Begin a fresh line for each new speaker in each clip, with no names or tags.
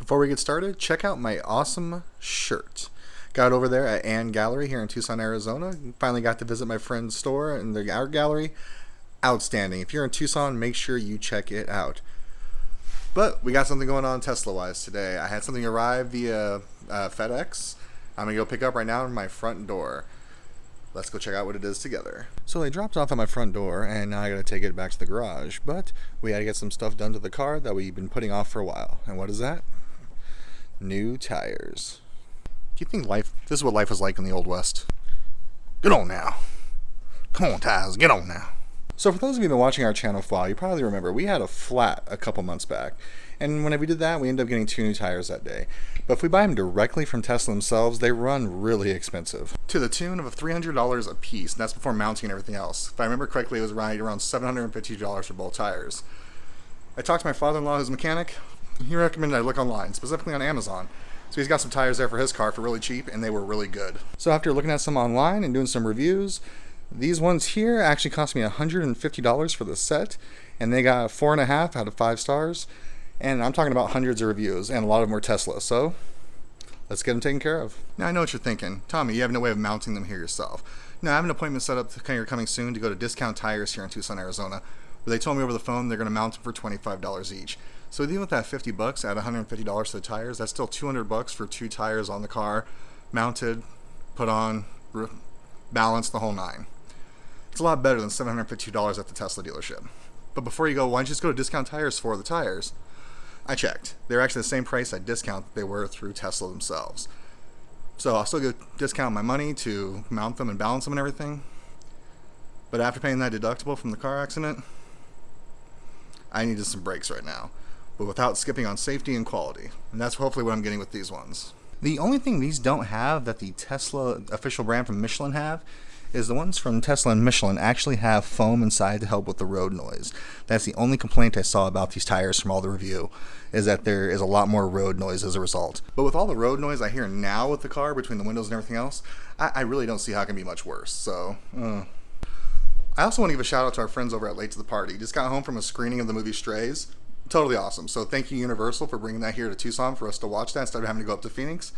Before we get started, check out my awesome shirt. Got it over there at Ann Gallery here in Tucson, Arizona. Finally got to visit my friend's store and their art gallery. Outstanding. If you're in Tucson, make sure you check it out. But we got something going on Tesla-wise today. I had something arrive via FedEx. I'm going to go pick up right now in my front door. Let's go check out what it is together. So they dropped off at my front door, and now I gotta take it back to the garage. But we had to get some stuff done to the car that we've been putting off for a while. And what is that? New tires. Do you think this is what life was like in the Old West? Get on now. Come on, tires, get on now. So for those of you who've been watching our channel for a while, you probably remember we had a flat a couple months back. And when we did that, we ended up getting 2 new tires that day. But if we buy them directly from Tesla themselves, they run really expensive. To the tune of $300 a piece, and that's before mounting and everything else. If I remember correctly, it was right around $750 for both tires. I talked to my father-in-law, who's a mechanic. He recommended I look online, specifically on Amazon. So he's got some tires there for his car for really cheap, and they were really good. So after looking at some online and doing some reviews, these ones here actually cost me $150 for the set, and they got 4.5 out of 5 stars. And I'm talking about hundreds of reviews, and a lot of them were Tesla, so let's get them taken care of. Now I know what you're thinking. Tommy, you have no way of mounting them here yourself. Now I have an appointment set up coming soon to go to Discount Tires here in Tucson, Arizona, where they told me over the phone they're going to mount them for $25 each. So even with that $50 at $150 for the tires, that's still $200 for 2 tires on the car, mounted, put on, balanced, the whole 9. It's a lot better than $750 at the Tesla dealership. But before you go, why don't you just go to Discount Tires for the tires? I checked. They're actually the same price at discount that they were through Tesla themselves. So I'll still discount my money to mount them and balance them and everything. But after paying that deductible from the car accident, I needed some brakes right now. But without skipping on safety and quality. And that's hopefully what I'm getting with these ones. The only thing these don't have that the Tesla official brand from Michelin have is the ones from Tesla and Michelin actually have foam inside to help with the road noise. That's the only complaint I saw about these tires from all the review, is that there is a lot more road noise as a result. But with all the road noise I hear now with the car, between the windows and everything else, I really don't see how it can be much worse. So, I also want to give a shout out to our friends over at Late to the Party. Just got home from a screening of the movie Strays. Totally awesome. So thank you Universal for bringing that here to Tucson for us to watch that instead of having to go up to Phoenix.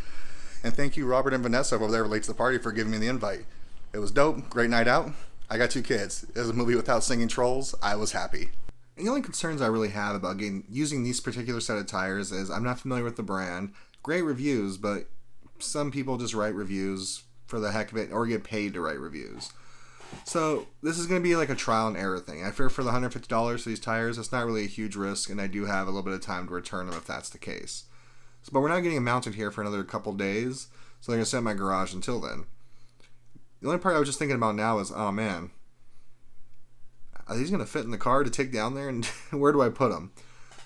And thank you Robert and Vanessa over there at Late to the Party for giving me the invite. It was dope. Great night out. I got 2 kids. It was a movie without singing trolls. I was happy. And the only concerns I really have about using these particular set of tires is I'm not familiar with the brand. Great reviews, but some people just write reviews for the heck of it or get paid to write reviews. So this is going to be like a trial and error thing. I fear for the $150 for these tires, it's not really a huge risk, and I do have a little bit of time to return them if that's the case. But we're not getting them mounted here for another couple days, so they're going to sit in my garage until then. The only part I was just thinking about now is, oh man, are these going to fit in the car to take down there, and where do I put them?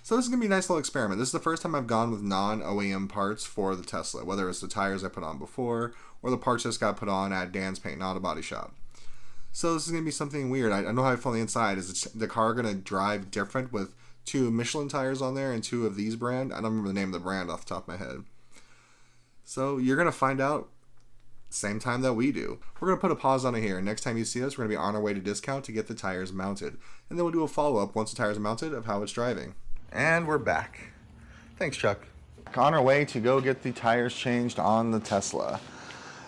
So this is going to be a nice little experiment. This is the first time I've gone with non-OEM parts for the Tesla, whether it's the tires I put on before, or the parts that got put on at Dan's Paint and Auto Body Shop. So this is going to be something weird. I know how I feel on the inside. Is the car going to drive different with 2 Michelin tires on there and 2 of these brand? I don't remember the name of the brand off the top of my head. So you're going to find out same time that we do. We're going to put a pause on it here. Next time you see us, we're going to be on our way to Discount to get the tires mounted. And then we'll do a follow-up once the tires are mounted of how it's driving. And we're back. Thanks, Chuck. On our way to go get the tires changed on the Tesla.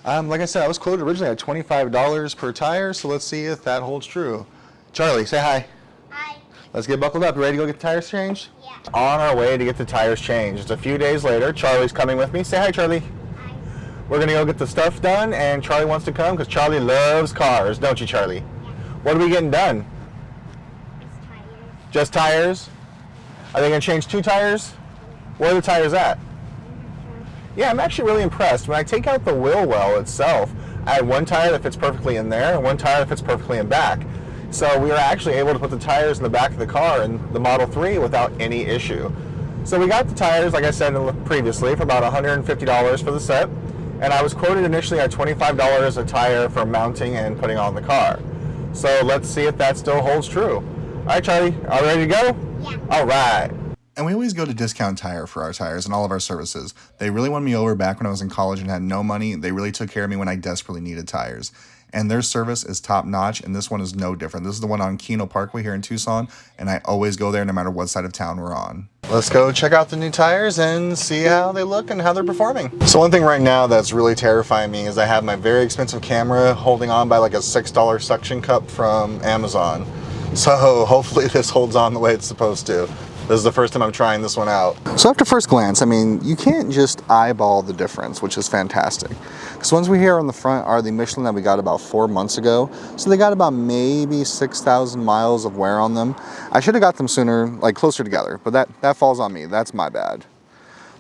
Like I said, I was quoted originally at $25 per tire, so let's see if that holds true. Charlie, say hi.
Hi.
Let's get buckled up. You ready to go get the tires changed?
Yeah.
On our way to get the tires changed. It's a few days later. Charlie's coming with me. Say hi, Charlie.
Hi.
We're going to go get the stuff done, and Charlie wants to come because Charlie loves cars, don't you, Charlie?
Yeah.
What are we getting done?
Just tires.
Just tires? Are they going to change 2 tires? Where are the tires at? Yeah, I'm actually really impressed. When I take out the wheel well itself, I have 1 tire that fits perfectly in there and 1 tire that fits perfectly in back. So we were actually able to put the tires in the back of the car in the Model 3 without any issue. So we got the tires, like I said previously, for about $150 for the set. And I was quoted initially at $25 a tire for mounting and putting on the car. So let's see if that still holds true. All right, Charlie, are we ready to go?
Yeah.
All right. And we always go to Discount Tire for our tires and all of our services. They really won me over back when I was in college and had no money. They really took care of me when I desperately needed tires. and their service is top notch, and this one is no different. This is the one on Keno Parkway here in Tucson, and I always go there no matter what side of town we're on. Let's go check out the new tires and see how they look and how they're performing. So one thing right now that's really terrifying me is I have my very expensive camera holding on by like a $6 suction cup from Amazon. So hopefully this holds on the way it's supposed to. This is the first time I'm trying this one out. So after first glance, I mean, you can't just eyeball the difference, which is fantastic. Because ones we hear on the front are the Michelin that we got about 4 months ago. So they got about maybe 6,000 miles of wear on them. I should have got them sooner, like closer together, but that falls on me. That's my bad.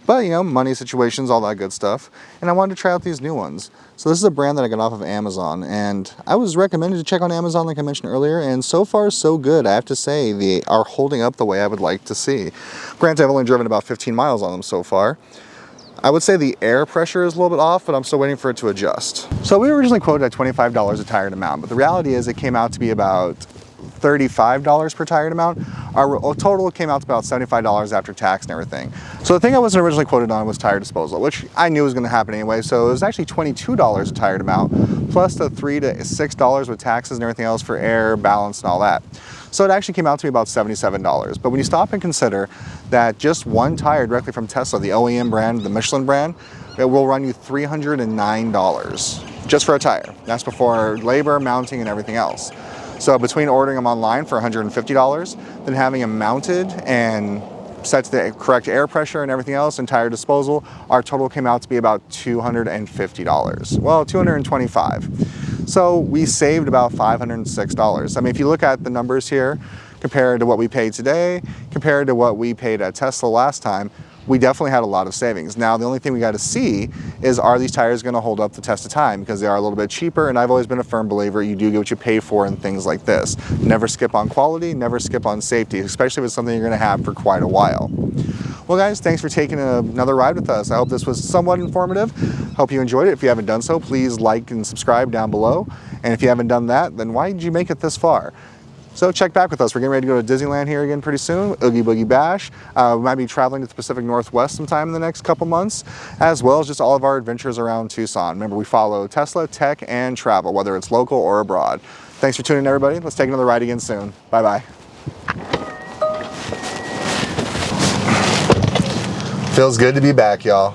But, you know, money situations, all that good stuff. And I wanted to try out these new ones. So this is a brand that I got off of Amazon, and I was recommended to check on Amazon like I mentioned earlier, and so far so good. I have to say, they are holding up the way I would like to see. Granted, I've only driven about 15 miles on them so far. I would say the air pressure is a little bit off, but I'm still waiting for it to adjust. So we were originally quoted at $25 a tired amount, but the reality is it came out to be about $35 per tired amount. Our total came out to about $75 after tax and everything. So the thing I wasn't originally quoted on was tire disposal, which I knew was going to happen anyway. So it was actually $22 a tired amount, plus the $3 to $6 with taxes and everything else for air, balance, and all that. So it actually came out to be about $77. But when you stop and consider that just one tire directly from Tesla, the OEM brand, the Michelin brand, it will run you $309 just for a tire. That's before labor, mounting, and everything else. So between ordering them online for $150, then having them mounted and set to the correct air pressure and everything else and tire disposal, our total came out to be about $250. Well, $225. So we saved about $506. I mean, if you look at the numbers here, compared to what we paid today, compared to what we paid at Tesla last time, we definitely had a lot of savings. Now, the only thing we got to see is, are these tires going to hold up the test of time? Because they are a little bit cheaper, and I've always been a firm believer you do get what you pay for in things like this. Never skip on quality, never skip on safety, especially if it's something you're going to have for quite a while. Well, guys, thanks for taking another ride with us. I hope this was somewhat informative. Hope you enjoyed it. If you haven't done so, please like and subscribe down below. And if you haven't done that, then why did you make it this far? So check back with us. We're getting ready to go to Disneyland here again pretty soon, Oogie Boogie Bash. We might be traveling to the Pacific Northwest sometime in the next couple months, as well as just all of our adventures around Tucson. Remember, we follow Tesla, tech, and travel, whether it's local or abroad. Thanks for tuning in, everybody. Let's take another ride again soon. Bye-bye. Feels good to be back, y'all.